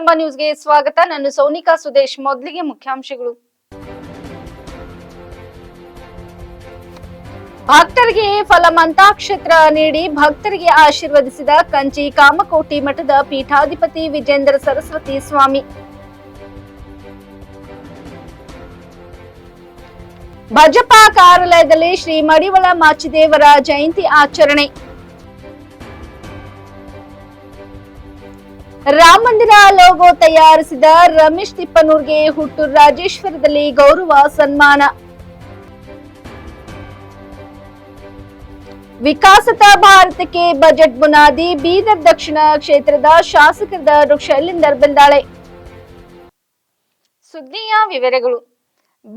ಜಗದಂಬ ನ್ಯೂಸ್ಗೆ ಸ್ವಾಗತ. ನಾನು ಸೋನಿಕಾ ಸುದೇಶ್. ಮೊದಲಿಗೆ ಮುಖ್ಯಾಂಶಗಳು. ಭಕ್ತರಿಗೆ ಫಲಮಂತಾಕ್ಷತ್ರ ನೀಡಿ ಭಕ್ತರಿಗೆ ಆಶೀರ್ವದಿಸಿದ ಕಂಚಿ ಕಾಮಕೋಟಿ ಮಠದ ಪೀಠಾಧಿಪತಿ ವಿಜೇಂದ್ರ ಸರಸ್ವತಿ ಸ್ವಾಮಿ. ಭಜಪಾ ಕಾರ್ಯಾಲಯದಲ್ಲಿ ಶ್ರೀ ಮಡಿವಳ ಮಾಚಿದೇವರ ಜಯಂತಿ ಆಚರಣೆ. ರಾಮ ಮಂದಿರ ಲೋಗೋ ತಯಾರಿಸಿದ ರಮೇಶ್ ತಿಪ್ಪನೂರ್ಗೆ ಹುಟ್ಟೂರು ರಾಜೇಶ್ವರದಲ್ಲಿ ಗೌರವ ಸನ್ಮಾನ. ವಿಕಾಸತ ಭಾರತಕ್ಕೆ ಬಜೆಟ್ ಬುನಾದಿ. ಬೀದರ್ ದಕ್ಷಿಣ ಕ್ಷೇತ್ರದ ಶಾಸಕರಾದ ಡಾ ಶೈಲೇಂದರ್ ಬೆಂದಾಳೆ. ಸುದ್ದಿಯ ವಿವರಗಳು.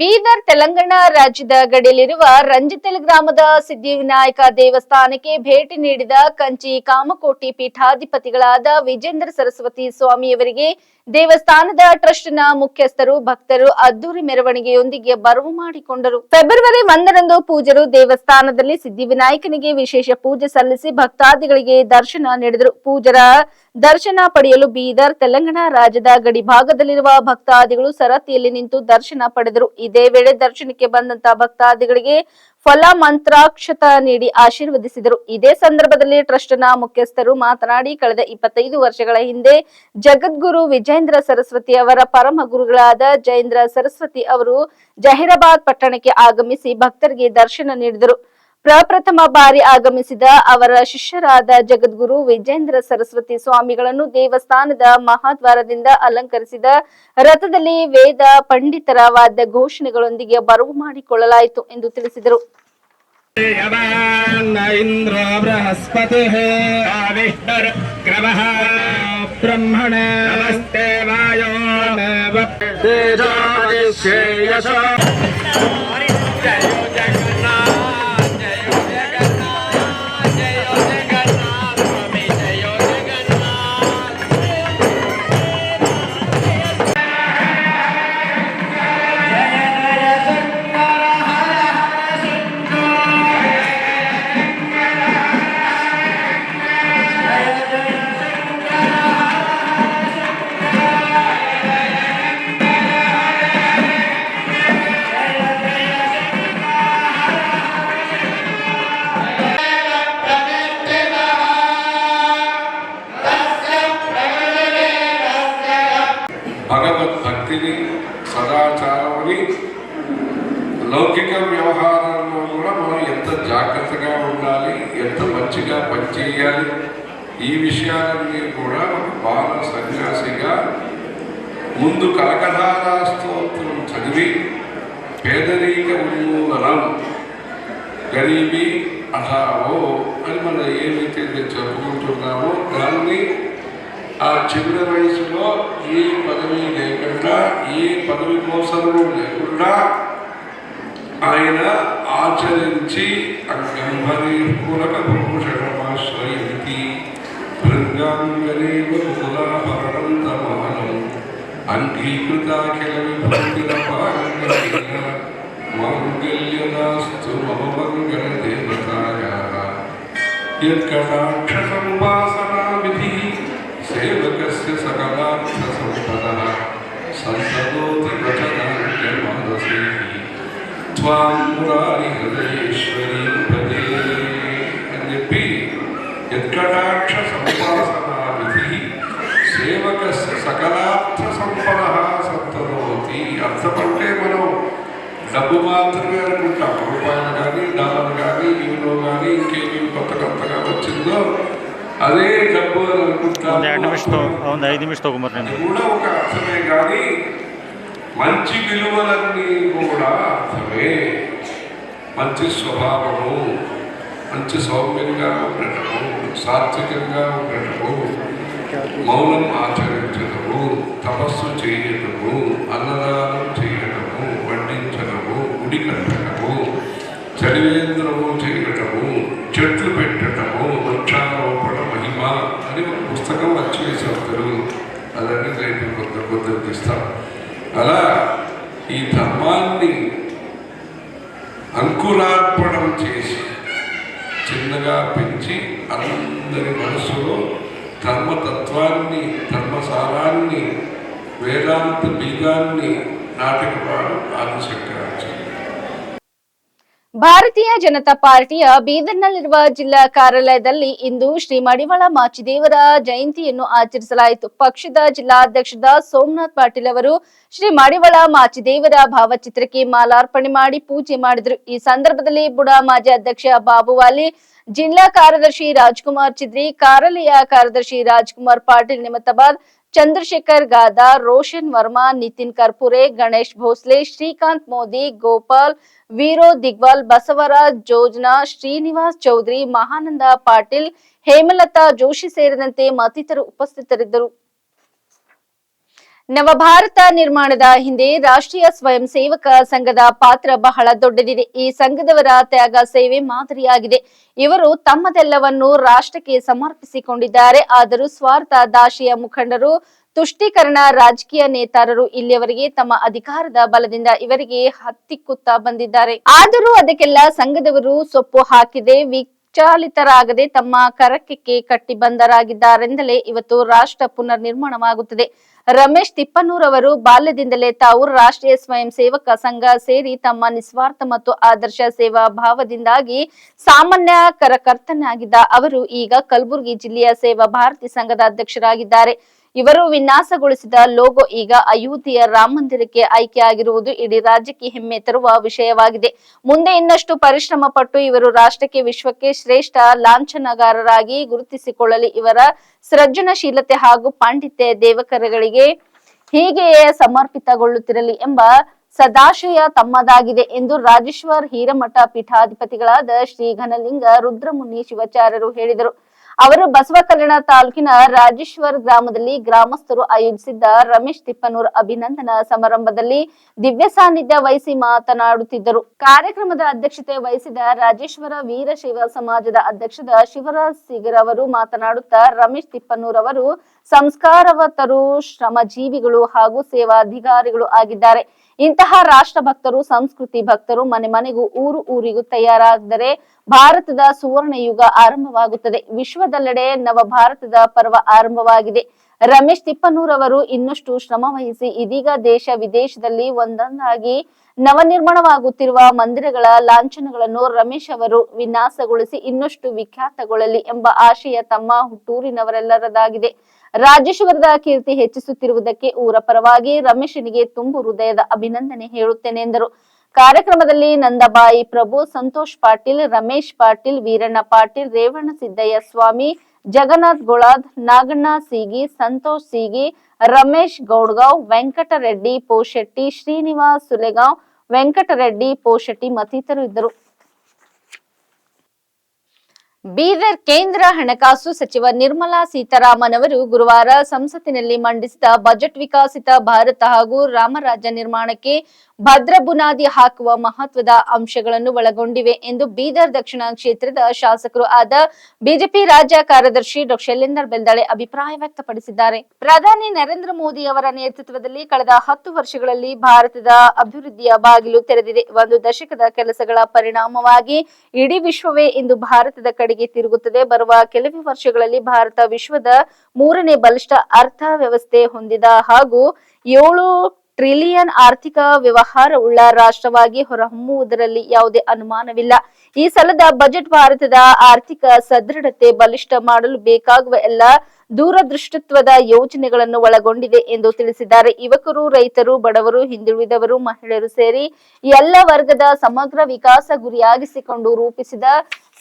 ಬೀದರ್ ತೆಲಂಗಾಣ ರಾಜ್ಯದ ಗಡಿಯಲ್ಲಿರುವ ರಂಜಿತಲ್ ಗ್ರಾಮದ ಸಿದ್ಧಿವಿನಾಯಕ ದೇವಸ್ಥಾನಕ್ಕೆ ಭೇಟಿ ನೀಡಿದ ಕಂಚಿ ಕಾಮಕೋಟಿ ಪೀಠಾಧಿಪತಿಗಳಾದ ವಿಜೇಂದ್ರ ಸರಸ್ವತಿ ಸ್ವಾಮಿಯವರಿಗೆ ದೇವಸ್ಥಾನದ ಟ್ರಸ್ಟ್ನ ಮುಖ್ಯಸ್ಥರು ಭಕ್ತರು ಅದ್ದೂರಿ ಮೆರವಣಿಗೆಯೊಂದಿಗೆ ಬರವು ಮಾಡಿಕೊಂಡರು. ಫೆಬ್ರವರಿ 1ರಂದು ಪೂಜರು ದೇವಸ್ಥಾನದಲ್ಲಿ ಸಿದ್ಧಿವಿನಾಯಕನಿಗೆ ವಿಶೇಷ ಪೂಜೆ ಸಲ್ಲಿಸಿ ಭಕ್ತಾದಿಗಳಿಗೆ ದರ್ಶನ ನೀಡಿದರು. ಪೂಜರ ದರ್ಶನ ಪಡೆಯಲು ಬೀದರ್ ತೆಲಂಗಾಣ ರಾಜ್ಯದ ಗಡಿ ಭಾಗದಲ್ಲಿರುವ ಭಕ್ತಾದಿಗಳು ಸರತಿಯಲ್ಲಿ ನಿಂತು ದರ್ಶನ ಪಡೆದರು. ಇದೇ ವೇಳೆ ದರ್ಶನಕ್ಕೆ ಬಂದಂತ ಭಕ್ತಾದಿಗಳಿಗೆ ಫಲ ಮಂತ್ರಾಕ್ಷತ ನೀಡಿ ಆಶೀರ್ವದಿಸಿದರು. ಇದೇ ಸಂದರ್ಭದಲ್ಲಿ ಟ್ರಸ್ಟ್ನ ಮುಖ್ಯಸ್ಥರು ಮಾತನಾಡಿ, ಕಳೆದ 25 ವರ್ಷಗಳ ಹಿಂದೆ ಜಗದ್ಗುರು ವಿಜೇಂದ್ರ ಸರಸ್ವತಿ ಅವರ ಪರಮ ಗುರುಗಳಾದ ಜಯೇಂದ್ರ ಸರಸ್ವತಿ ಅವರು ಜಹೀರಾಬಾದ್ ಪಟ್ಟಣಕ್ಕೆ ಆಗಮಿಸಿ ಭಕ್ತರಿಗೆ ದರ್ಶನ ನೀಡಿದರು. ಪ್ರಪ್ರಥಮ ಬಾರಿ ಆಗಮಿಸಿದ ಅವರ ಶಿಷ್ಯರಾದ ಜಗದ್ಗುರು ವಿಜೇಂದ್ರ ಸರಸ್ವತಿ ಸ್ವಾಮಿಗಳನ್ನು ದೇವಸ್ಥಾನದ ಮಹಾದ್ವಾರದಿಂದ ಅಲಂಕರಿಸಿದ ರಥದಲ್ಲಿ ವೇದ ಪಂಡಿತರ ವಾದ್ಯ ಘೋಷಣೆಗಳೊಂದಿಗೆ ಬರವು ಮಾಡಿಕೊಳ್ಳಲಾಯಿತು ಎಂದು ತಿಳಿಸಿದರು. భగవద్భక్తిని సదాచారాన్ని లౌకిక వ్యవహారాల్లో కూడా మనం ఎంత జాగ్రత్తగా ఉండాలి, ఎంత మంచిగా పనిచేయాలి, ఈ విషయాలన్నీ కూడా ఒక బాల సన్యాసిగా ముందు కనకధారా స్తోత్రం చదివి పేదరిక ఉన్మూలనం గరీబీ అథావో అని మనం ఏమైతే చెప్పుకుంటున్నామో దాన్ని ఆ చివరి వయసులో ఏ పదవి లేకుండా ఏ పదవి కోసము లేకుండా ఆయన ఆచరించి అంగంభరి కులక భూషణమాశ్రయించి భృంగాంగనేవ కులాభరణం తమానం అంగీకృతాఖిల విభూతిర మాంగళ్యదాస్తు మమమంగళ దేవతాయాః యత్కటాక్ష సంవాసనా విధి సేవకస్య సకలార్థ సంపదః సంతతోతి వచనాన్యమానసైః త్వాం మురారి హృదయేశ్వరీం భజే అని చెప్పి యత్కటాక్ష సంవాసనా విధి సేవకస్య సకలార్థ సంపదః సంతతోతి. అర్థమంటే మనం డబ్బు మాత్రమే అనుకుంటాం. రూపాయలు కానీ డాలర్ కానీ యూరో కానీ ఇంకేమి కొత్తగా వచ్చిందో అదే డబ్బు అని అనుకుంటాం. కూడా ఒక అర్థమే కానీ మంచి విలువలన్నీ కూడా అర్థమే. మంచి స్వభావము, మంచి సౌమ్యంగా ఉండటము, సాత్వికంగా ఉండటము, మౌనం ఆచరించడము, తపస్సు చేయటము, అన్నదానం చేయటము, వడ్డించడము, గుడి కట్టడము, చలివేంద్రము చేయటము, చెట్లు పెట్టడము, వృక్షారోపణ మహిమ అని ఒక పుస్తకం వచ్చి వేసేస్తారు. అదన్నీ రేపు కొందరికి ఇస్తాం. అలా ఈ ధర్మాన్ని అంకురార్పణం చేసి చిన్నగా పెంచి అందరి మనసులో ధర్మతత్వాన్ని, ధర్మసారాన్ని, వేదాంత బీజాన్ని నాటికవాడు ఆదిశంకరాచార్య. ಭಾರತೀಯ ಜನತಾ ಪಾರ್ಟಿಯ ಬೀದರ್ನಲ್ಲಿರುವ ಜಿಲ್ಲಾ ಕಾರ್ಯಾಲಯದಲ್ಲಿ ಇಂದು ಶ್ರೀ ಮಡಿವಾಳ ಮಾಚಿದೇವರ ಜಯಂತಿಯನ್ನು ಆಚರಿಸಲಾಯಿತು. ಪಕ್ಷದ ಜಿಲ್ಲಾಧ್ಯಕ್ಷರಾದ ಸೋಮನಾಥ್ ಪಾಟೀಲ್ ಅವರು ಶ್ರೀ ಮಡಿವಾಳ ಮಾಚಿದೇವರ ಭಾವಚಿತ್ರಕ್ಕೆ ಮಾಲಾರ್ಪಣೆ ಮಾಡಿ ಪೂಜೆ ಮಾಡಿದರು. ಈ ಸಂದರ್ಭದಲ್ಲಿ ಬುಡಾ ಮಾಜಿ ಅಧ್ಯಕ್ಷ ಬಾಬುವಾಲಿ, ಜಿಲ್ಲಾ ಕಾರ್ಯದರ್ಶಿ ರಾಜ್ಕುಮಾರ್ ಚಿದ್ರಿ, ಕಾರ್ಯಾಲಯ ಕಾರ್ಯದರ್ಶಿ ರಾಜ್ಕುಮಾರ್ ಪಾಟೀಲ್ ನಿಮತಾಬಾದ್, ಚಂದ್ರಶೇಖರ್ ಗಾದಾರ್, ರೋಷನ್ ವರ್ಮಾ, ನಿತಿನ್ ಕರ್ಪೂರೆ, ಗಣೇಶ್ ಭೋಸ್ಲೆ, ಶ್ರೀಕಾಂತ್ ಮೋದಿ, ಗೋಪಾಲ್, ವೀರೋ ದಿಗ್ವಾಲ್, ಬಸವರಾಜ್ ಜೋಜ್ನಾ, ಶ್ರೀನಿವಾಸ್ ಚೌಧರಿ, ಮಹಾನಂದ ಪಾಟೀಲ್, ಹೇಮಲತಾ ಜೋಶಿ ಸೇರಿದಂತೆ ಮತ್ತಿತರರು ಉಪಸ್ಥಿತರಿದ್ದರು. ನವಭಾರತ ನಿರ್ಮಾಣದ ಹಿಂದೆ ರಾಷ್ಟ್ರೀಯ ಸ್ವಯಂ ಸೇವಕ ಸಂಘದ ಪಾತ್ರ ಬಹಳ ದೊಡ್ಡದಿದೆ. ಈ ಸಂಘದವರ ತ್ಯಾಗ ಸೇವೆ ಮಾದರಿಯಾಗಿದೆ. ಇವರು ತಮ್ಮದೆಲ್ಲವನ್ನು ರಾಷ್ಟ್ರಕ್ಕೆ ಸಮರ್ಪಿಸಿಕೊಂಡಿದ್ದಾರೆ. ಆದರೂ ಸ್ವಾರ್ಥ ದಾಶಿಯ ಮುಖಂಡರು, ತುಷ್ಟೀಕರಣ ರಾಜಕೀಯ ನೇತಾರರು ಇಲ್ಲಿಯವರೆಗೆ ತಮ್ಮ ಅಧಿಕಾರದ ಬಲದಿಂದ ಇವರಿಗೆ ಹತ್ತಿಕ್ಕುತ್ತಾ ಬಂದಿದ್ದಾರೆ. ಆದರೂ ಅದಕ್ಕೆಲ್ಲ ಸಂಘದವರು ಸೊಪ್ಪು ಹಾಕಿದೆ ವಿಚಲಿತರಾಗದೆ ತಮ್ಮ ಕರಕ್ಕೆ ಕಟ್ಟಿ ಬಂದರಾಗಿದ್ದಾರೆಂದಲೇ ಇವತ್ತು ರಾಷ್ಟ್ರ ಪುನರ್ ನಿರ್ಮಾಣವಾಗುತ್ತದೆ. ರಮೇಶ್ ತಿಪ್ಪನೂರ್ ಅವರು ಬಾಲ್ಯದಿಂದಲೇ ತಾವು ರಾಷ್ಟ್ರೀಯ ಸ್ವಯಂ ಸೇವಕ ಸಂಘ ಸೇರಿ ತಮ್ಮ ನಿಸ್ವಾರ್ಥ ಮತ್ತು ಆದರ್ಶ ಸೇವಾ ಭಾವದಿಂದಾಗಿ ಸಾಮಾನ್ಯ ಕಾರ್ಯಕರ್ತನಾಗಿದ್ದ ಅವರು ಈಗ ಕಲಬುರಗಿ ಜಿಲ್ಲೆಯ ಸೇವಾ ಭಾರತಿ ಸಂಘದ ಅಧ್ಯಕ್ಷರಾಗಿದ್ದಾರೆ. ಇವರು ವಿನ್ಯಾಸಗೊಳಿಸಿದ ಲೋಗೋ ಈಗ ಅಯೋಧ್ಯೆಯ ರಾಮ ಮಂದಿರಕ್ಕೆ ಆಯ್ಕೆಯಾಗಿರುವುದು ಇಡೀ ರಾಜ್ಯಕ್ಕೆ ಹೆಮ್ಮೆ ತರುವ ವಿಷಯವಾಗಿದೆ. ಮುಂದೆ ಇನ್ನಷ್ಟು ಪರಿಶ್ರಮ ಪಟ್ಟು ಇವರು ರಾಷ್ಟ್ರಕ್ಕೆ, ವಿಶ್ವಕ್ಕೆ ಶ್ರೇಷ್ಠ ಲಾಂಛನಗಾರರಾಗಿ ಗುರುತಿಸಿಕೊಳ್ಳಲಿ. ಇವರ ಸೃಜನಶೀಲತೆ ಹಾಗೂ ಪಾಂಡಿತ್ಯ ದೇವಕರಗಳಿಗೆ ಹೀಗೆಯೇ ಸಮರ್ಪಿತಗೊಳ್ಳುತ್ತಿರಲಿ ಎಂಬ ಸದಾಶಯ ತಮ್ಮದಾಗಿದೆ ಎಂದು ರಾಜೇಶ್ವರ್ ಹಿರೇಮಠ ಪೀಠಾಧಿಪತಿಗಳಾದ ಶ್ರೀ ಘನಲಿಂಗ ರುದ್ರಮುನಿ ಶಿವಾಚಾರ್ಯರು ಹೇಳಿದರು. ಅವರು ಬಸವ ಕಲ್ಯಾಣ ತಾಲೂಕಿನ ರಾಜೇಶ್ವರ್ ಗ್ರಾಮದಲ್ಲಿ ಗ್ರಾಮಸ್ಥರು ಆಯೋಜಿಸಿದ್ದ ರಮೇಶ್ ತಿಪ್ಪನೂರ್ ಅಭಿನಂದನಾ ಸಮಾರಂಭದಲ್ಲಿ ದಿವ್ಯ ಸಾನ್ನಿಧ್ಯ ವಹಿಸಿ ಮಾತನಾಡುತ್ತಿದ್ದರು. ಕಾರ್ಯಕ್ರಮದ ಅಧ್ಯಕ್ಷತೆ ವಹಿಸಿದ ರಾಜೇಶ್ವರ ವೀರಶೈವ ಸಮಾಜದ ಅಧ್ಯಕ್ಷದ ಶಿವರಾಜ್ ಸಿಗರ್ ಅವರು ಮಾತನಾಡುತ್ತಾ, ರಮೇಶ್ ತಿಪ್ಪನೂರ್ ಅವರು ಸಂಸ್ಕಾರವಂತರು, ಶ್ರಮಜೀವಿಗಳು ಹಾಗೂ ಸೇವಾಧಿಕಾರಿಗಳು ಆಗಿದ್ದಾರೆ. ಇಂತಹ ರಾಷ್ಟ್ರ ಭಕ್ತರು, ಸಂಸ್ಕೃತಿ ಭಕ್ತರು ಮನೆ ಮನೆಗೂ ಊರು ಊರಿಗೂ ತಯಾರಾದರೆ ಭಾರತದ ಸುವರ್ಣ ಯುಗ ಆರಂಭವಾಗುತ್ತದೆ. ವಿಶ್ವದೆಲ್ಲೆಡೆ ನವ ಭಾರತದ ಪರ್ವ ಆರಂಭವಾಗಿದೆ. ರಮೇಶ್ ತಿಪ್ಪನೂರ್ ಅವರು ಇನ್ನಷ್ಟು ಶ್ರಮ ವಹಿಸಿ ಇದೀಗ ದೇಶ ವಿದೇಶದಲ್ಲಿ ಒಂದೊಂದಾಗಿ ನವನಿರ್ಮಾಣವಾಗುತ್ತಿರುವ ಮಂದಿರಗಳ ಲಾಂಛನಗಳನ್ನು ರಮೇಶ್ ಅವರು ವಿನ್ಯಾಸಗೊಳಿಸಿ ಇನ್ನಷ್ಟು ವಿಖ್ಯಾತಗೊಳ್ಳಲಿ ಎಂಬ ಆಶಯ ತಮ್ಮ ಹುಟ್ಟೂರಿನವರೆಲ್ಲರದಾಗಿದೆ. ರಾಜೇಶ್ವರದ ಕೀರ್ತಿ ಹೆಚ್ಚಿಸುತ್ತಿರುವುದಕ್ಕೆ ಊರ ಪರವಾಗಿ ರಮೇಶನಿಗೆ ತುಂಬು ಹೃದಯದ ಅಭಿನಂದನೆ ಹೇಳುತ್ತೇನೆ ಎಂದರು. ಕಾರ್ಯಕ್ರಮದಲ್ಲಿ ನಂದಬಾಯಿ ಪ್ರಭು, ಸಂತೋಷ್ ಪಾಟೀಲ್, ರಮೇಶ್ ಪಾಟೀಲ್, ವೀರಣ್ಣ ಪಾಟೀಲ್, ರೇವಣ ಸಿದ್ದಯ್ಯ ಸ್ವಾಮಿ, ಜಗನ್ನಾಥ್ ಗೋಳಾದ್, ನಾಗಣ್ಣ ಸೀಗಿ, ಸಂತೋಷ್ ಸೀಗಿ, ರಮೇಶ್ ಗೌಡ್ಗಾಂವ್, ವೆಂಕಟರೆಡ್ಡಿ ಪೋಶೆಟ್ಟಿ, ಶ್ರೀನಿವಾಸ್ ಸುಲೆಗಾಂವ್, ವೆಂಕಟರೆಡ್ಡಿ ಪೋಶೆಟ್ಟಿ ಮತ್ತಿತರರು ಇದ್ದರು. ಬೀದರ್ ಕೇಂದ್ರ ಹಣಕಾಸು ಸಚಿವ ನಿರ್ಮಲಾ ಸೀತಾರಾಮನ್ ಅವರು ಗುರುವಾರ ಸಂಸತ್ತಿನಲ್ಲಿ ಮಂಡಿಸಿದ ಬಜೆಟ್ ವಿಕಸಿತ ಭಾರತ ಹಾಗೂ ರಾಮರಾಜ್ಯ ನಿರ್ಮಾಣಕ್ಕೆ ಭದ್ರ ಬುನಾದಿ ಹಾಕುವ ಮಹತ್ವದ ಅಂಶಗಳನ್ನು ಒಳಗೊಂಡಿವೆ ಎಂದು ಬೀದರ್ ದಕ್ಷಿಣ ಕ್ಷೇತ್ರದ ಶಾಸಕರು ಆದ ಬಿಜೆಪಿ ರಾಜ್ಯ ಕಾರ್ಯದರ್ಶಿ ಡಾ ಶೈಲೇಂದರ್ ಬೆಲ್ದಾಳೆ ಅಭಿಪ್ರಾಯ ವ್ಯಕ್ತಪಡಿಸಿದ್ದಾರೆ. ಪ್ರಧಾನಿ ನರೇಂದ್ರ ಮೋದಿ ಅವರ ನೇತೃತ್ವದಲ್ಲಿ ಕಳೆದ 10 ವರ್ಷಗಳಲ್ಲಿ ಭಾರತದ ಅಭಿವೃದ್ಧಿಯ ಬಾಗಿಲು ತೆರೆದಿದೆ. ಒಂದು ದಶಕದ ಕೆಲಸಗಳ ಪರಿಣಾಮವಾಗಿ ಇಡೀ ವಿಶ್ವವೇ ಇಂದು ಭಾರತದ ಕಡೆಗೆ ತಿರುಗುತ್ತದೆ. ಬರುವ ಕೆಲವೇ ವರ್ಷಗಳಲ್ಲಿ ಭಾರತ ವಿಶ್ವದ 3ನೇ ಬಲಿಷ್ಠ ಅರ್ಥ ವ್ಯವಸ್ಥೆ ಹೊಂದಿದ ಹಾಗೂ 7 ಟ್ರಿಲಿಯನ್ ಆರ್ಥಿಕ ವ್ಯವಹಾರ ಉಳ್ಳ ರಾಷ್ಟ್ರವಾಗಿ ಹೊರಹೊಮ್ಮುವುದರಲ್ಲಿ ಯಾವುದೇ ಅನುಮಾನವಿಲ್ಲ. ಈ ಸಲದ ಬಜೆಟ್ ಭಾರತದ ಆರ್ಥಿಕ ಸದೃಢತೆ ಬಲಿಷ್ಠ ಮಾಡಲು ಬೇಕಾಗುವ ಎಲ್ಲ ದೂರದೃಷ್ಟಿತ್ವದ ಯೋಜನೆಗಳನ್ನು ಒಳಗೊಂಡಿದೆ ಎಂದು ತಿಳಿಸಿದ್ದಾರೆ. ಯುವಕರು, ರೈತರು, ಬಡವರು, ಹಿಂದುಳಿದವರು, ಮಹಿಳೆಯರು ಸೇರಿ ಎಲ್ಲ ವರ್ಗದ ಸಮಗ್ರ ವಿಕಾಸ ಗುರಿಯಾಗಿಸಿಕೊಂಡು ರೂಪಿಸಿದ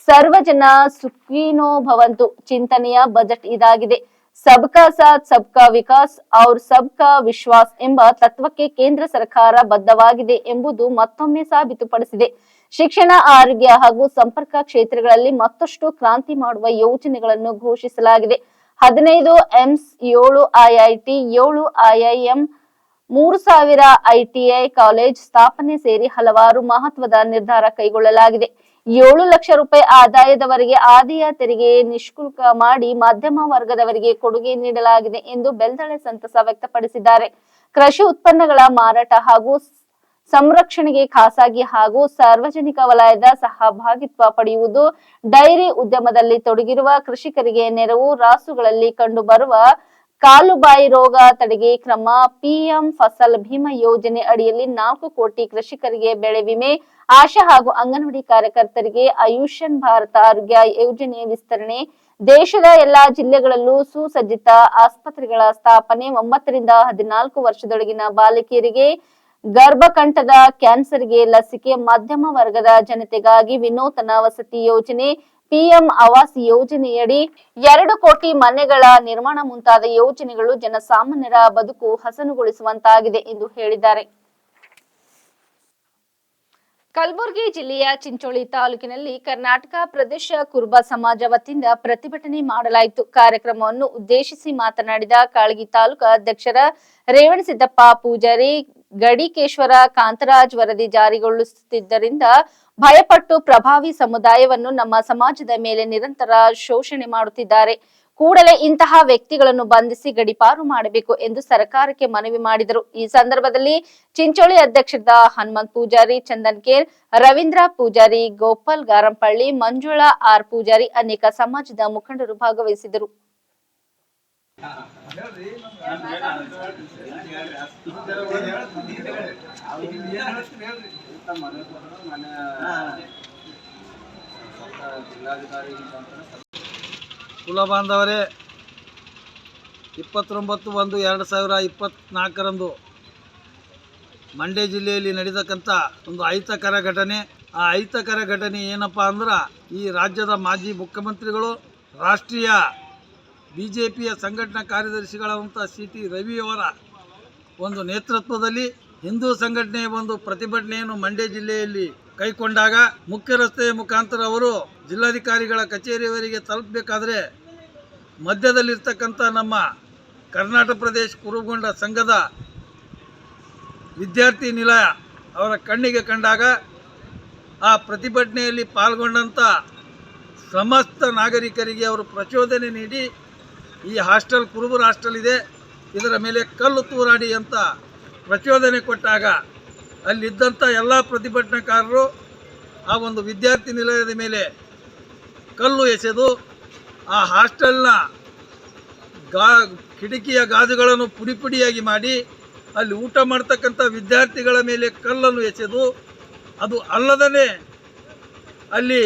ಸರ್ವಜನ ಸುಖೀನೋ ಭವಂತು ಚಿಂತನೆಯ ಬಜೆಟ್ ಇದಾಗಿದೆ. ಸಬ್ಕಾ ಸಾಥ್ ಸಬ್ಕಾ ವಿಕಾಸ್ ಔರ್ ಸಬ್ಕಾ ವಿಶ್ವಾಸ್ ಎಂಬ ತತ್ವಕ್ಕೆ ಕೇಂದ್ರ ಸರ್ಕಾರ ಬದ್ಧವಾಗಿದೆ ಎಂಬುದು ಮತ್ತೊಮ್ಮೆ ಸಾಬೀತುಪಡಿಸಿದೆ. ಶಿಕ್ಷಣ, ಆರೋಗ್ಯ ಹಾಗೂ ಸಂಪರ್ಕ ಕ್ಷೇತ್ರಗಳಲ್ಲಿ ಮತ್ತಷ್ಟು ಕ್ರಾಂತಿ ಮಾಡುವ ಯೋಜನೆಗಳನ್ನು ಘೋಷಿಸಲಾಗಿದೆ. 15 AIIMS, 7 IIT, 7 IIM, 3000 ITI college ಸ್ಥಾಪನೆ ಸೇರಿ ಹಲವಾರು ಮಹತ್ವದ ನಿರ್ಧಾರ ಕೈಗೊಳ್ಳಲಾಗಿದೆ. 7 ಲಕ್ಷ ರೂಪಾಯಿ ಆದಾಯದವರಿಗೆ ಆದಾಯ ತೆರಿಗೆ ನಿಷ್ಕುಲ್ಕ ಮಾಡಿ ಮಧ್ಯಮ ವರ್ಗದವರಿಗೆ ಕೊಡುಗೆ ನೀಡಲಾಗಿದೆ ಎಂದು ಬೆಲ್ದಳೆ ಸಂತಸ ವ್ಯಕ್ತಪಡಿಸಿದ್ದಾರೆ. ಕೃಷಿ ಉತ್ಪನ್ನಗಳ ಮಾರಾಟ ಹಾಗೂ ಸಂರಕ್ಷಣೆಗೆ ಖಾಸಗಿ ಹಾಗೂ ಸಾರ್ವಜನಿಕ ವಲಯದ ಸಹಭಾಗಿತ್ವ ಪಡೆಯುವುದು, ಡೈರಿ ಉದ್ಯಮದಲ್ಲಿ ತೊಡಗಿರುವ ಕೃಷಿಕರಿಗೆ ನೆರವು, ರಾಸುಗಳಲ್ಲಿ ಕಂಡುಬರುವ ಕಾಲುಬಾಯಿ ರೋಗ ತಡೆಗೆ ಕ್ರಮ, ಪಿಎಂ ಫಸಲ್ ಭೀಮಾ ಯೋಜನೆ ಅಡಿಯಲ್ಲಿ 4 ಕೋಟಿ ಕೃಷಿಕರಿಗೆ ಬೆಳೆ ವಿಮೆ, ಆಶಾ ಹಾಗೂ ಅಂಗನವಾಡಿ ಕಾರ್ಯಕರ್ತರಿಗೆ ಆಯುಷ್ಮಾನ್ ಭಾರತ ಆರೋಗ್ಯ ಯೋಜನೆ ವಿಸ್ತರಣೆ, ದೇಶದ ಎಲ್ಲಾ ಜಿಲ್ಲೆಗಳಲ್ಲೂ ಸುಸಜ್ಜಿತ ಆಸ್ಪತ್ರೆಗಳ ಸ್ಥಾಪನೆ, 9 ರಿಂದ 14 ವರ್ಷದೊಳಗಿನ ಬಾಲಕಿಯರಿಗೆ ಗರ್ಭಕಂಠದ ಕ್ಯಾನ್ಸರ್ಗೆ ಲಸಿಕೆ, ಮಧ್ಯಮ ವರ್ಗದ ಜನತೆಗಾಗಿ ವಿನೂತನ ವಸತಿ ಯೋಜನೆ, ಪಿಎಂ ಆವಾಸ್ ಯೋಜನೆಯಡಿ 2 ಕೋಟಿ ಮನೆಗಳ ನಿರ್ಮಾಣ ಮುಂತಾದ ಯೋಜನೆಗಳು ಜನಸಾಮಾನ್ಯರ ಬದುಕು ಹಸನುಗೊಳಿಸುವಂತಾಗಿದೆ ಎಂದು ಹೇಳಿದ್ದಾರೆ. ಕಲಬುರಗಿ ಜಿಲ್ಲೆಯ ಚಿಂಚೋಳಿ ತಾಲೂಕಿನಲ್ಲಿ ಕರ್ನಾಟಕ ಪ್ರದೇಶ ಕುರುಬ ಸಮಾಜ ವತಿಯಿಂದ ಪ್ರತಿಭಟನೆ ಮಾಡಲಾಯಿತು. ಕಾರ್ಯಕ್ರಮವನ್ನು ಉದ್ದೇಶಿಸಿ ಮಾತನಾಡಿದ ಕಾಳಗಿ ತಾಲೂಕು ಅಧ್ಯಕ್ಷರ ರೇವಣಸಿದ್ದಪ್ಪ ಪೂಜಾರಿ, ಗಡಿಕೇಶ್ವರ ಕಾಂತರಾಜ್ ವರದಿ ಜಾರಿಗೊಳಿಸುತ್ತಿದ್ದರಿಂದ ಭಯಪಟ್ಟು ಪ್ರಭಾವಿ ಸಮುದಾಯವನ್ನು ನಮ್ಮ ಸಮಾಜದ ಮೇಲೆ ನಿರಂತರ ಶೋಷಣೆ ಮಾಡುತ್ತಿದ್ದಾರೆ. ಕೂಡಲೇ ಇಂತಹ ವ್ಯಕ್ತಿಗಳನ್ನು ಬಂಧಿಸಿ ಗಡಿಪಾರು ಮಾಡಬೇಕು ಎಂದು ಸರ್ಕಾರಕ್ಕೆ ಮನವಿ ಮಾಡಿದರು. ಈ ಸಂದರ್ಭದಲ್ಲಿ ಚಿಂಚೋಳಿ ಅಧ್ಯಕ್ಷರಾದ ಹನುಮಂತ್ ಪೂಜಾರಿ, ಚಂದನ್ ಕೇರ್, ರವೀಂದ್ರ ಪೂಜಾರಿ, ಗೋಪಾಲ್ ಗಾರಂಪಳ್ಳಿ, ಮಂಜುಳಾ ಆರ್ ಪೂಜಾರಿ, ಅನೇಕ ಸಮಾಜದ ಮುಖಂಡರು ಭಾಗವಹಿಸಿದರು. ಕುಲ ಬಾಂಧವರೇ, 29/1/2024 ಮಂಡ್ಯ ಜಿಲ್ಲೆಯಲ್ಲಿ ನಡೆದಕ್ಕಂಥ ಒಂದು ಅಹಿತಕರ ಘಟನೆ. ಆ ಅಹಿತಕರ ಘಟನೆ ಏನಪ್ಪ ಅಂದ್ರೆ, ಈ ರಾಜ್ಯದ ಮಾಜಿ ಮುಖ್ಯಮಂತ್ರಿಗಳು, ರಾಷ್ಟ್ರೀಯ BJPಯ ಸಂಘಟನಾ ಕಾರ್ಯದರ್ಶಿಗಳಾದಂಥ CT ರವಿಯವರ ಒಂದು ನೇತೃತ್ವದಲ್ಲಿ ಹಿಂದೂ ಸಂಘಟನೆಯ ಒಂದು ಪ್ರತಿಭಟನೆಯನ್ನು ಮಂಡ್ಯ ಜಿಲ್ಲೆಯಲ್ಲಿ ಕೈಗೊಂಡಾಗ ಮುಖ್ಯ ರಸ್ತೆಯ ಮುಖಾಂತರ ಅವರು ಜಿಲ್ಲಾಧಿಕಾರಿಗಳ ಕಚೇರಿಯವರಿಗೆ ತಲುಪಬೇಕಾದ್ರೆ ಮಧ್ಯದಲ್ಲಿರ್ತಕ್ಕಂಥ ನಮ್ಮ ಕರ್ನಾಟಕ ಪ್ರದೇಶ ಕುರುಬಗೊಂಡ ಸಂಘದ ವಿದ್ಯಾರ್ಥಿ ನಿಲಯ ಅವರ ಕಣ್ಣಿಗೆ ಕಂಡಾಗ ಆ ಪ್ರತಿಭಟನೆಯಲ್ಲಿ ಪಾಲ್ಗೊಂಡಂಥ ಸಮಸ್ತ ನಾಗರಿಕರಿಗೆ ಅವರು ಪ್ರಚೋದನೆ ನೀಡಿ, ಈ ಹಾಸ್ಟೆಲ್ ಕುರುಬರ ಹಾಸ್ಟೆಲ್ ಇದೆ, ಇದರ ಮೇಲೆ ಕಲ್ಲು ತೂರಾಡಿ ಅಂತ ಪ್ರಚೋದನೆ ಕೊಟ್ಟಾಗ ಅಲ್ಲಿದ್ದಂಥ ಎಲ್ಲ ಪ್ರತಿಭಟನಾಕಾರರು ಆ ಒಂದು ವಿದ್ಯಾರ್ಥಿ ನಿಲಯದ ಮೇಲೆ ಕಲ್ಲು ಎಸೆದು ಆ ಹಾಸ್ಟೆಲ್ನ ಕಿಟಕಿಯ ಗಾಜುಗಳನ್ನು ಪುಡಿ ಪುಡಿಯಾಗಿ ಮಾಡಿ ಅಲ್ಲಿ ಊಟ ಮಾಡ್ತಕ್ಕಂಥ ವಿದ್ಯಾರ್ಥಿಗಳ ಮೇಲೆ ಕಲ್ಲನ್ನು ಎಸೆದು, ಅದು ಅಲ್ಲದೇ ಅಲ್ಲಿ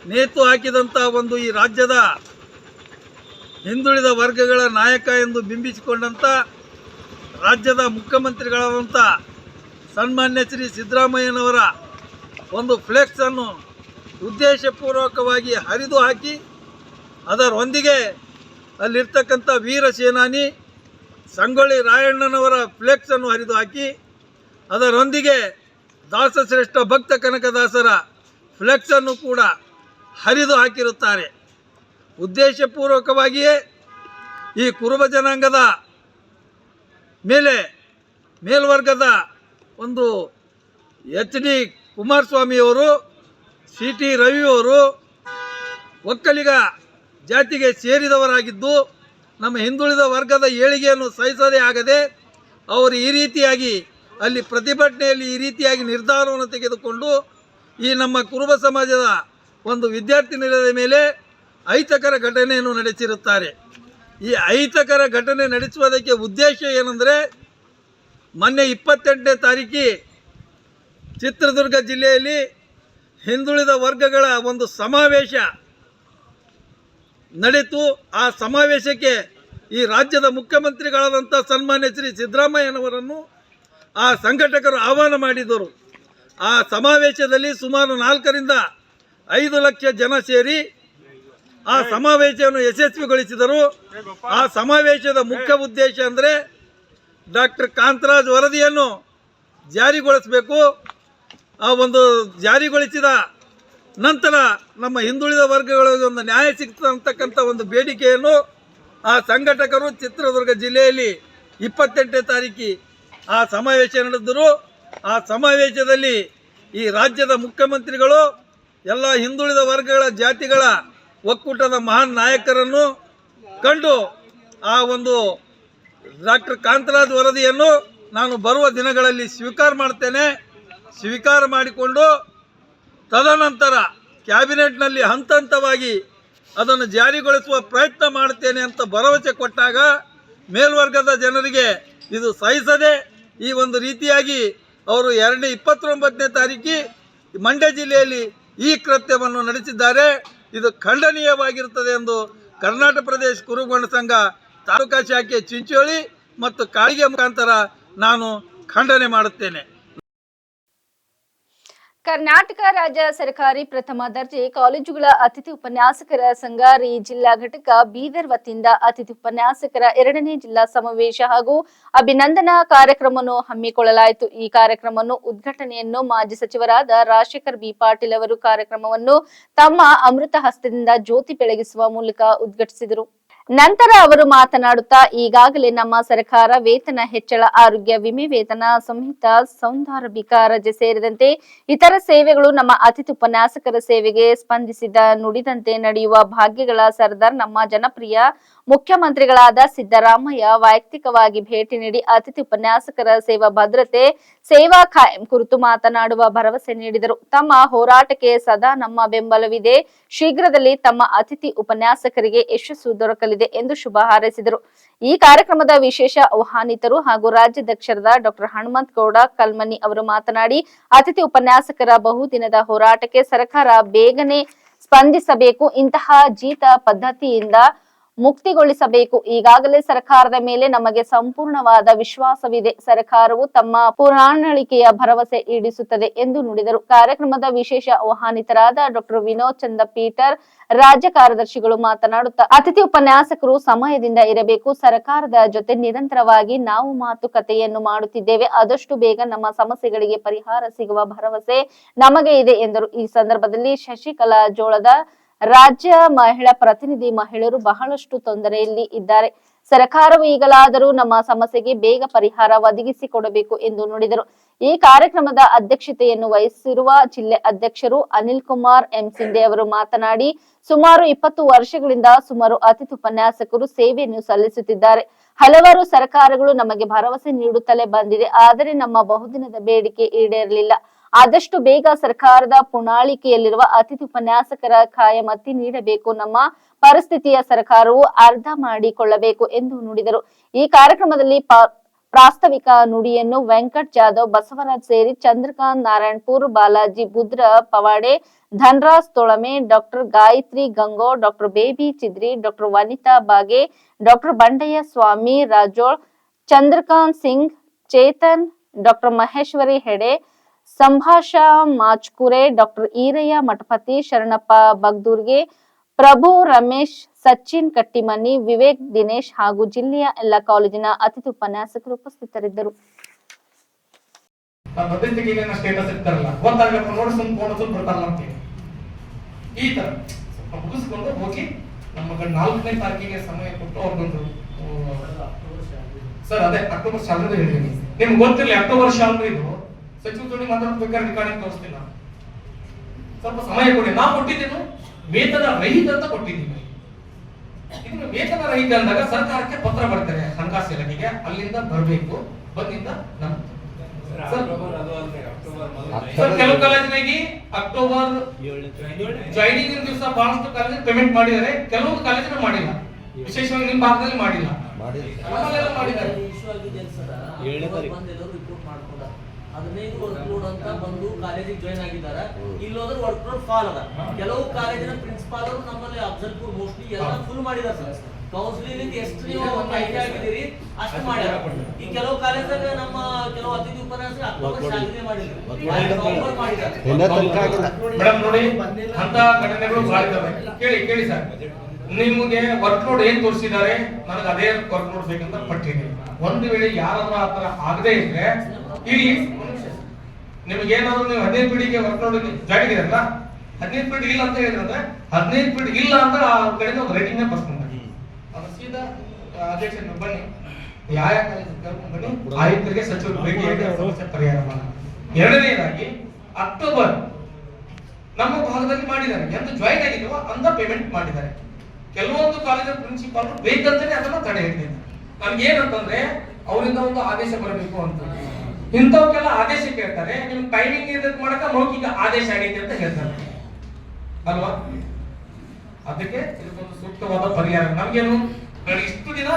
ನೇತು ಹಾಕಿದಂಥ ಒಂದು ಈ ರಾಜ್ಯದ ಹಿಂದುಳಿದ ವರ್ಗಗಳ ನಾಯಕ ಎಂದು ಬಿಂಬಿಸಿಕೊಂಡಂಥ ರಾಜ್ಯದ ಮುಖ್ಯಮಂತ್ರಿಗಳಾದಂಥ ಸನ್ಮಾನ್ಯ ಶ್ರೀ ಸಿದ್ದರಾಮಯ್ಯನವರ ಒಂದು ಫ್ಲೆಕ್ಸನ್ನು ಉದ್ದೇಶಪೂರ್ವಕವಾಗಿ ಹರಿದು ಹಾಕಿ, ಅದರೊಂದಿಗೆ ಅಲ್ಲಿರ್ತಕ್ಕಂಥ ವೀರ ಸೇನಾನಿ ಸಂಗೊಳ್ಳಿ ರಾಯಣ್ಣನವರ ಫ್ಲೆಕ್ಸನ್ನು ಹರಿದು ಹಾಕಿ, ಅದರೊಂದಿಗೆ ದಾಸಶ್ರೇಷ್ಠ ಭಕ್ತ ಕನಕದಾಸರ ಫ್ಲೆಕ್ಸನ್ನು ಕೂಡ ಹರಿದು ಹಾಕಿರುತ್ತಾರೆ. ಉದ್ದೇಶಪೂರ್ವಕವಾಗಿಯೇ ಈ ಕುರುಬ ಜನಾಂಗದ ಮೇಲೆ ಮೇಲ್ವರ್ಗದ ಒಂದು HD ಕುಮಾರಸ್ವಾಮಿಯವರು, CT ರವಿಯವರು ಒಕ್ಕಲಿಗ ಜಾತಿಗೆ ಸೇರಿದವರಾಗಿದ್ದು, ನಮ್ಮ ಹಿಂದುಳಿದ ವರ್ಗದ ಏಳಿಗೆಯನ್ನು ಸಹಿಸದೇ ಆಗದೆ ಅವರು ಈ ರೀತಿಯಾಗಿ ಅಲ್ಲಿ ಪ್ರತಿಭಟನೆಯಲ್ಲಿ ಈ ರೀತಿಯಾಗಿ ನಿರ್ಧಾರವನ್ನು ತೆಗೆದುಕೊಂಡು ಈ ನಮ್ಮ ಕುರುಬ ಸಮಾಜದ ಒಂದು ವಿದ್ಯಾರ್ಥಿ ನಿಲಯದ ಮೇಲೆ ಅಹಿತಕರ ಘಟನೆಯನ್ನು ನಡೆಸಿರುತ್ತಾರೆ. ಈ ಅಹಿತಕರ ಘಟನೆ ನಡೆಸುವುದಕ್ಕೆ ಉದ್ದೇಶ ಏನಂದರೆ, ಮೊನ್ನೆ 28ನೇ ತಾರೀಕು ಚಿತ್ರದುರ್ಗ ಜಿಲ್ಲೆಯಲ್ಲಿ ಹಿಂದುಳಿದ ವರ್ಗಗಳ ಒಂದು ಸಮಾವೇಶ ನಡೆಯಿತು. ಆ ಸಮಾವೇಶಕ್ಕೆ ಈ ರಾಜ್ಯದ ಮುಖ್ಯಮಂತ್ರಿಗಳಾದಂಥ ಸನ್ಮಾನ್ಯ ಶ್ರೀ ಸಿದ್ದರಾಮಯ್ಯನವರನ್ನು ಆ ಸಂಘಟಕರು ಆಹ್ವಾನ ಮಾಡಿದರು. ಆ ಸಮಾವೇಶದಲ್ಲಿ ಸುಮಾರು 4 ರಿಂದ 5 ಲಕ್ಷ ಜನ ಸೇರಿ ಆ ಸಮಾವೇಶವನ್ನು ಯಶಸ್ವಿಗೊಳಿಸಿದರು. ಆ ಸಮಾವೇಶದ ಮುಖ್ಯ ಉದ್ದೇಶ ಅಂದರೆ ಡಾಕ್ಟರ್ ಕಾಂತರಾಜ್ ವರದಿಯನ್ನು ಜಾರಿಗೊಳಿಸಬೇಕು. ಆ ಒಂದು ಜಾರಿಗೊಳಿಸಿದ ನಂತರ ನಮ್ಮ ಹಿಂದುಳಿದ ವರ್ಗಗಳಿಗೆ ಒಂದು ನ್ಯಾಯ ಸಿಗ್ತಕ್ಕಂಥ ಒಂದು ಬೇಡಿಕೆಯನ್ನು ಆ ಸಂಘಟಕರು ಚಿತ್ರದುರ್ಗ ಜಿಲ್ಲೆಯಲ್ಲಿ 28ನೇ ತಾರೀಕು ಆ ಸಮಾವೇಶ ನಡೆದರು. ಆ ಸಮಾವೇಶದಲ್ಲಿ ಈ ರಾಜ್ಯದ ಮುಖ್ಯಮಂತ್ರಿಗಳು ಎಲ್ಲ ಹಿಂದುಳಿದ ವರ್ಗಗಳ ಜಾತಿಗಳ ಒಕ್ಕೂಟದ ಮಹಾನ್ ನಾಯಕರನ್ನು ಕಂಡು ಆ ಒಂದು ಡಾಕ್ಟರ್ ಕಾಂತರಾಜ್ ವರದಿಯನ್ನು ನಾನು ಬರುವ ದಿನಗಳಲ್ಲಿ ಸ್ವೀಕಾರ ಮಾಡಿಕೊಂಡು ತದನಂತರ ಕ್ಯಾಬಿನೆಟ್ನಲ್ಲಿ ಹಂತ ಹಂತವಾಗಿ ಅದನ್ನು ಜಾರಿಗೊಳಿಸುವ ಪ್ರಯತ್ನ ಮಾಡುತ್ತೇನೆ ಅಂತ ಭರವಸೆ ಕೊಟ್ಟಾಗ ಮೇಲ್ವರ್ಗದ ಜನರಿಗೆ ಇದು ಸಹಿಸದೆ ಈ ಒಂದು ರೀತಿಯಾಗಿ ಅವರು 29ನೇ ತಾರೀಕಿಗೆ ಮಂಡ್ಯ ಜಿಲ್ಲೆಯಲ್ಲಿ ಈ ಕೃತ್ಯವನ್ನು ನಡೆಸಿದ್ದಾರೆ. ಇದು ಖಂಡನೀಯವಾಗಿರುತ್ತದೆ ಎಂದು ಕರ್ನಾಟಕ ಪ್ರದೇಶ ಕುರುಬ ಸಂಘ ತಾಲೂಕಾ ಶಾಖೆ ಚಿಂಚೋಳಿ ಮತ್ತು ಕಾಳಿಗೆ ಮುಖಾಂತರ ನಾನು ಖಂಡನೆ ಮಾಡುತ್ತೇನೆ. ಕರ್ನಾಟಕ ರಾಜ್ಯ ಸರ್ಕಾರಿ ಪ್ರಥಮ ದರ್ಜೆ ಕಾಲೇಜುಗಳ ಅತಿಥಿ ಉಪನ್ಯಾಸಕರ ಸಂಘ ಜಿಲ್ಲಾ ಘಟಕ ಬೀದರ್ ವತಿಯಿಂದ ಅತಿಥಿ ಉಪನ್ಯಾಸಕರ 2ನೇ ಜಿಲ್ಲಾ ಸಮಾವೇಶ ಹಾಗೂ ಅಭಿನಂದನಾ ಕಾರ್ಯಕ್ರಮವನ್ನು ಹಮ್ಮಿಕೊಳ್ಳಲಾಯಿತು. ಈ ಕಾರ್ಯಕ್ರಮವನ್ನು ಉದ್ಘಾಟನೆಯನ್ನು ಮಾಜಿ ಸಚಿವರಾದ ರಾಜಶೇಖರ್ ಬಿ ಪಾಟೀಲ್ ಅವರು ಕಾರ್ಯಕ್ರಮವನ್ನು ತಮ್ಮ ಅಮೃತ ಹಸ್ತದಿಂದ ಜ್ಯೋತಿ ಬೆಳಗಿಸುವ ಮೂಲಕ ಉದ್ಘಾಟಿಸಿದರು. ನಂತರ ಅವರು ಮಾತನಾಡುತ್ತಾ, ಈಗಾಗಲೇ ನಮ್ಮ ಸರ್ಕಾರ ವೇತನ ಹೆಚ್ಚಳ, ಆರೋಗ್ಯ ವಿಮೆ, ವೇತನ ಸಂಹಿತ, ಸೌಂದರ್ಭಿಕ ರಜೆ ಸೇರಿದಂತೆ ಇತರ ಸೇವೆಗಳು ನಮ್ಮ ಅತಿಥಿ ಉಪನ್ಯಾಸಕರ ಸೇವೆಗೆ ಸ್ಪಂದಿಸಿದ ನುಡಿದಂತೆ ನಡೆಯುವ ಭಾಗ್ಯಗಳ ಸರ್ದಾರ್ ನಮ್ಮ ಜನಪ್ರಿಯ ಮುಖ್ಯಮಂತ್ರಿಗಳಾದ ಸಿದ್ದರಾಮಯ್ಯ ವೈಯಕ್ತಿಕವಾಗಿ ಭೇಟಿ ನೀಡಿ ಅತಿಥಿ ಉಪನ್ಯಾಸಕರ ಸೇವಾ ಭದ್ರತೆ, ಸೇವಾ ಖಾಯಂ ಕುರಿತು ಮಾತನಾಡುವ ಭರವಸೆ ನೀಡಿದರು. ತಮ್ಮ ಹೋರಾಟಕ್ಕೆ ಸದಾ ನಮ್ಮ ಬೆಂಬಲವಿದೆ. ಶೀಘ್ರದಲ್ಲಿ ತಮ್ಮ ಅತಿಥಿ ಉಪನ್ಯಾಸಕರಿಗೆ ಯಶಸ್ಸು ದೊರಕಲಿದೆ ಎಂದು ಶುಭ ಹಾರೈಸಿದರು. ಈ ಕಾರ್ಯಕ್ರಮದ ವಿಶೇಷ ಆಹ್ವಾನಿತರು ಹಾಗೂ ರಾಜ್ಯಾಧ್ಯಕ್ಷರಾದ ಡಾಕ್ಟರ್ ಹನುಮಂತ ಗೌಡ ಕಲ್ಮನಿ ಅವರು ಮಾತನಾಡಿ, ಅತಿಥಿ ಉಪನ್ಯಾಸಕರ ಬಹುದಿನದ ಹೋರಾಟಕ್ಕೆ ಸರ್ಕಾರ ಬೇಗನೆ ಸ್ಪಂದಿಸಬೇಕು. ಇಂತಹ ಜೀತ ಪದ್ಧತಿಯಿಂದ ಮುಕ್ತಿಗೊಳಿಸಬೇಕು. ಈಗಾಗಲೇ ಸರ್ಕಾರದ ಮೇಲೆ ನಮಗೆ ಸಂಪೂರ್ಣವಾದ ವಿಶ್ವಾಸವಿದೆ. ಸರ್ಕಾರವು ತಮ್ಮ ಪ್ರಣಾಳಿಕೆಯ ಭರವಸೆ ಈಡೇರಿಸುತ್ತದೆ ಎಂದು ನುಡಿದರು. ಕಾರ್ಯಕ್ರಮದ ವಿಶೇಷ ಆಹ್ವಾನಿತರಾದ ಡಾಕ್ಟರ್ ವಿನೋದ್ ಚಂದ್ರ ಪೀಟರ್, ರಾಜ್ಯ ಕಾರ್ಯದರ್ಶಿಗಳು ಮಾತನಾಡುತ್ತಾ, ಅತಿಥಿ ಉಪನ್ಯಾಸಕರು ಸಮಯದಿಂದ ಇರಬೇಕು. ಸರ್ಕಾರದ ಜೊತೆ ನಿರಂತರವಾಗಿ ನಾವು ಮಾತುಕತೆಯನ್ನು ಮಾಡುತ್ತಿದ್ದೇವೆ. ಆದಷ್ಟು ಬೇಗ ನಮ್ಮ ಸಮಸ್ಯೆಗಳಿಗೆ ಪರಿಹಾರ ಸಿಗುವ ಭರವಸೆ ನಮಗೆ ಇದೆ ಎಂದರು. ಈ ಸಂದರ್ಭದಲ್ಲಿ ಶಶಿಕಲಾ ಜೋಳದ ರಾಜ್ಯ ಮಹಿಳಾ ಪ್ರತಿನಿಧಿ, ಮಹಿಳೆಯರು ಬಹಳಷ್ಟು ತೊಂದರೆಯಲ್ಲಿ ಇದ್ದಾರೆ. ಸರ್ಕಾರವು ಈಗಲಾದರೂ ನಮ್ಮ ಸಮಸ್ಯೆಗೆ ಬೇಗ ಪರಿಹಾರ ಒದಗಿಸಿಕೊಡಬೇಕು ಎಂದು ನುಡಿದರು. ಈ ಕಾರ್ಯಕ್ರಮದ ಅಧ್ಯಕ್ಷತೆಯನ್ನು ವಹಿಸಿರುವ ಜಿಲ್ಲೆ ಅಧ್ಯಕ್ಷರು ಅನಿಲ್ ಕುಮಾರ್ ಎಂ ಸಿಂಧೆ ಅವರು ಮಾತನಾಡಿ, ಸುಮಾರು 20 ವರ್ಷಗಳಿಂದ ಸುಮಾರು ಅತಿಥಿ ಉಪನ್ಯಾಸಕರು ಸೇವೆಯನ್ನು ಸಲ್ಲಿಸುತ್ತಿದ್ದಾರೆ. ಹಲವಾರು ಸರ್ಕಾರಗಳು ನಮಗೆ ಭರವಸೆ ನೀಡುತ್ತಲೇ ಬಂದಿದೆ. ಆದರೆ ನಮ್ಮ ಬಹುದಿನದ ಬೇಡಿಕೆ ಈಡೇರಲಿಲ್ಲ. ಆದಷ್ಟು ಬೇಗ ಸರ್ಕಾರದ ಪ್ರಣಾಳಿಕೆಯಲ್ಲಿರುವ ಅತಿಥಿ ಉಪನ್ಯಾಸಕರ ಖಾಯಮತಿ ನೀಡಬೇಕು. ನಮ್ಮ ಪರಿಸ್ಥಿತಿಯ ಸರ್ಕಾರವು ಅರ್ಥ ಮಾಡಿಕೊಳ್ಳಬೇಕು ಎಂದು ನುಡಿದರು. ಈ ಕಾರ್ಯಕ್ರಮದಲ್ಲಿ ಪ್ರಾಸ್ತಾವಿಕ ನುಡಿಯನ್ನು ವೆಂಕಟ್ ಜಾಧವ್, ಬಸವರಾಜ್ ಸೇರಿ Chandrakant Narayanpur, Balaji Budra Pawade, Dhanraj Tolame, doctor Gayatri Gango, doctor Baby Chidri, doctor Vanita Bage, doctor Bandayya Swami Rajol, Chandrakant Singh, Chetan, doctor Maheshwari Hede, Sambhash Machkure, doctor Eerayya Mathapati, Sharanappa Bagdurge, Prabhu Ramesh, Sachin Kattimani, Vivek Dinesh ಹಾಗೂ ಜಿಲ್ಲೆಯ ಎಲ್ಲ ಕಾಲೇಜಿನ ಅತಿಥಿ ಉಪನ್ಯಾಸಕರು ಉಪಸ್ಥಿತರಿದ್ದರು. ಸರ್ ಅದೇ ಅಕ್ಟೋಬರ್ ಶಾಲೆ ಹೇಳಿದ್ದೀನಿ, ನಿಮ್ಗೆ ಗೊತ್ತಿರಲಿ ಅಕ್ಟೋಬರ್ ಶಾಲೆ ಇದು ಸಚಿವ ಜೋಡಿ ಮಾತಾಡ್ಬೇಕಾದ್ರೆ ರೆಕಾರ್ಡಿಂಗ್ ತೋರಿಸ್ತೀನಿ. ನಾನು ಸ್ವಲ್ಪ ಸಮಯ ಕೊಡಿ. ನಾವು ಕೊಟ್ಟಿದ್ದೇನು ವೇತನ ರಹಿತ ಅಂತ ಕೊಟ್ಟಿದ್ದೀವಿ. ಇದನ್ನು ವೇತನ ರಹಿತ ಅಂದಾಗ ಸರ್ಕಾರಕ್ಕೆ ಪತ್ರ ಬರ್ತಾರೆ ಹಣಕಾಸು ಇಲಾಖೆಗೆ, ಅಲ್ಲಿಂದ ಬರಬೇಕು. ಬಂದಿಂದ ನಮ್ಮ ಕೆಲವು ಕಾಲೇಜಿನಾಗಿ ಅಕ್ಟೋಬರ್ ಜಾಯ್ನಿಂಗ್ ದಿವಸ ಬಹಳಷ್ಟು ಕಾಲೇಜ್ ಪೇಮೆಂಟ್ ಮಾಡಿದ್ದಾರೆ, ಕೆಲವೊಂದು ಕಾಲೇಜಿನ ಮಾಡಿಲ್ಲ. ವಿಶೇಷವಾಗಿ ನಿಮ್ಮ ಭಾಗದಲ್ಲಿ ಮಾಡಿಲ್ಲ, ಮಾಡಿದ್ದಾರೆ. 15 ವರ್ಕ್ ಲೋಡ್ ಅಂತ ಬಂದು ಕಾಲೇಜಿಗೆ ಜಾಯಿನ್ ಆಗಿದ್ದಾರೆ. ಇಲ್ಲೋದ್ರೆ ವರ್ಕ್ ಲೋಡ್ ಫಾಲ್ ಅದ. ಕೆಲವು ಕಾಲೇಜಿನ ಪ್ರಿನ್ಸಿಪಾಲ್ ಅವರು ನಮ್ಮಲ್ಲಿ ಅಬ್ಸರ್ವ್ ಮೋಸ್ಟ್ಲಿ ಎಲ್ಲ ಫುಲ್ ಮಾಡಿದ್ದಾರೆ ಸರ್. ಕೌನ್ಸಿಲಿಂಗ್ ಎಷ್ಟು ನೀವು ಐಡಿಯಾ ಆಗಿದ್ದೀರಿ ಅಷ್ಟು ಮಾಡ್ಯಾರ. ಈ ಕೆಲವು ಕಾಲೇಜಾಗ ನಮ್ಮ ಕೆಲವು ಅತಿಥಿ ಉಪನ್ಯಾಸ ಅಕ್ಟೋಬರ್ ಶಾಲೆಗೆ ಮಾಡಿದ್ರು, ಮೇಡಮ್ ನೋಡಿ ಅಂತ ಘಟನೆಗಳು ಬಹಳ ಇದಾವೆ. ಕೇಳಿ ಸರ್, ನಿಮಗೆ ವರ್ಕ್ ಲೋಡ್ ಏನ್ ತೋರಿಸಿದ್ದಾರೆ, ನನಗೆ ಅದೇ ವರ್ಕ್ ಲೋಡ್ ಬೇಕಂತ ಪಟ್ಟಿದ್ದೀನಿ. ಒಂದು ವೇಳೆ ಯಾರಾದ್ರೂ ಆತರ ಆಗದೆ ಇದ್ರೆ ಇಲ್ಲಿ ನಿಮ್ಗೆ ಏನಾದ್ರು ನೀವು 15 ಪೀಳಿಗೆ ವರ್ಕ್ ಲೋಡ್ ಜಾಯಿನ್ ಆಗಿರಲ್ಲ, 15 ಪೀಳಿಗೆ ಇಲ್ಲ ಅಂತ ಹೇಳಿದ್ರೆ 15 ಪೀಳಿಗೆ ಇಲ್ಲ ಅಂತ ಆ ಕಡೆಯಿಂದ ಒಂದು ರೇಟಿಂಗ್ ಬರ್ಸ್ಕೊಂಡ್ಬನ್ನಿ. ಅದು ಸೀದಾ ಅಧ್ಯಕ್ಷ ಬನ್ನಿ, ಯಾವ ಬನ್ನಿ, ಆಯುಕ್ತರಿಗೆ ಸಚಿವರು ಭೇಟಿಯಾಗಿ ಸಮಸ್ಯೆ ಪರಿಹಾರ ಮಾಡೋಣ. ಎರಡನೇದಾಗಿ ಅಕ್ಟೋಬರ್ ನಮ್ಮ ಭಾಗದಲ್ಲಿ ಮಾಡಿದ್ದಾರೆ, ಎಂದು ಜಾಯಿನ್ ಆಗಿದೆಯೋ ಅಂತ ಪೇಮೆಂಟ್ ಮಾಡಿದ್ದಾರೆ. ಕೆಲವೊಂದು ಕಾಲೇಜಿನ ಪ್ರಿನ್ಸಿಪಾಲ್ ಬೇಕಂತಾನೆ ಅದನ್ನ ತಡೆ ಹಿಡಿದಿದ್ದಾರೆ. ನನ್ಗೆ ಏನಂತಂದ್ರೆ ಅವರಿಂದ ಒಂದು ಆದೇಶ ಬರಬೇಕು ಅಂತ. ಇಂಥವಕ್ಕೆಲ್ಲ ಆದೇಶ ಕೇಳ್ತಾರೆ. ನಿಮ್ ಟೈಮಿಂಗ್ ಇದಕ್ಕೆ ಮಾಡಕ ಮೌಖಿಕ ಆದೇಶ ಆಗೈತೆ ಅಂತ ಹೇಳ್ತಾರೆ ಅಲ್ವಾ? ಅದಕ್ಕೆ ಇದಕ್ಕೊಂದು ಸೂಕ್ತವಾದ ಪರಿಹಾರ. ನಮ್ಗೇನು ಇಷ್ಟು ದಿನ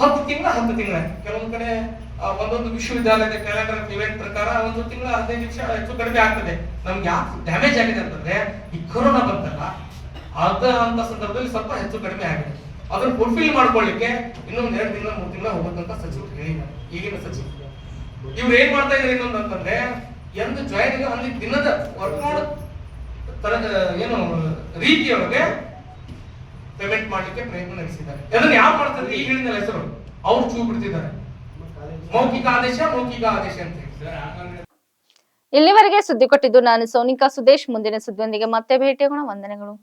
10 ತಿಂಗಳ ಕೆಲವೊಂದು ಕಡೆ ಒಂದೊಂದು ವಿಶ್ವವಿದ್ಯಾಲಯದ ಕ್ಯಾಲೆಂಡರ್ ಇವೆಂಟ್ ಪ್ರಕಾರ 1 ತಿಂಗಳ 15 ನಿಮಿಷ ಹೆಚ್ಚು ಕಡಿಮೆ ಆಗ್ತದೆ. ನಮ್ಗೆ ಯಾಕೆ ಡ್ಯಾಮೇಜ್ ಆಗಿದೆ ಅಂತಂದ್ರೆ ಈ ಕೊರೋನಾ ಬಂತಲ್ಲ, ಅಂತ ಸಂದರ್ಭದಲ್ಲಿ ಸ್ವಲ್ಪ ಹೆಚ್ಚು ಕಡಿಮೆ ಆಗಿದೆ. ಅದನ್ನ ಫುಲ್ಫಿಲ್ ಮಾಡ್ಕೊಳ್ಳಿಕ್ಕೆ ಇನ್ನೊಂದು 2 ತಿಂಗಳ 3 ತಿಂಗಳ ಹೋಗುತ್ತಂತ ಸಚಿವರು ಹೇಳಿದ್ದಾರೆ. ಈಗಿನ ಸಚಿವರು ಇವ್ರು ಏನ್ ಮಾಡ್ತಾ ಇದ್ದಾರೆ ಇನ್ನೊಂದು ಅಂತಂದ್ರೆ, ಎಂದು ಜಾಯಿನಿಂಗ್ ಅಲ್ಲಿ ದಿನದ ವರ್ಕ್ಲೋಡ್ ಏನು ರೀತಿಯೊಳಗೆ ಪೇಮೆಂಟ್ ಮಾಡ್ಲಿಕ್ಕೆ ಪ್ರಯತ್ನ ನಡೆಸಿದ್ದಾರೆ. ಅದನ್ನ ಯಾವ ಮಾಡ್ತಾರೆ ಈ ಹೇಳಿದ ಹೆಸರು ಅವ್ರು ಚೂ ಬಿಡ್ತಿದ್ದಾರೆ. ಮೌಖಿಕ ಆದೇಶ ಅಂತ ಹೇಳಿ. ಇಲ್ಲಿವರೆಗೆ ಸುದ್ದಿ ಕೊಟ್ಟಿದ್ದು ನಾನು ಸೋನಿಕಾ ಸುದೇಶ್. ಮುಂದಿನ ಸುದ್ದಿಯೊಂದಿಗೆ ಮತ್ತೆ ಭೇಟಿಯಾಗೋಣ. ವಂದನೆಗಳು.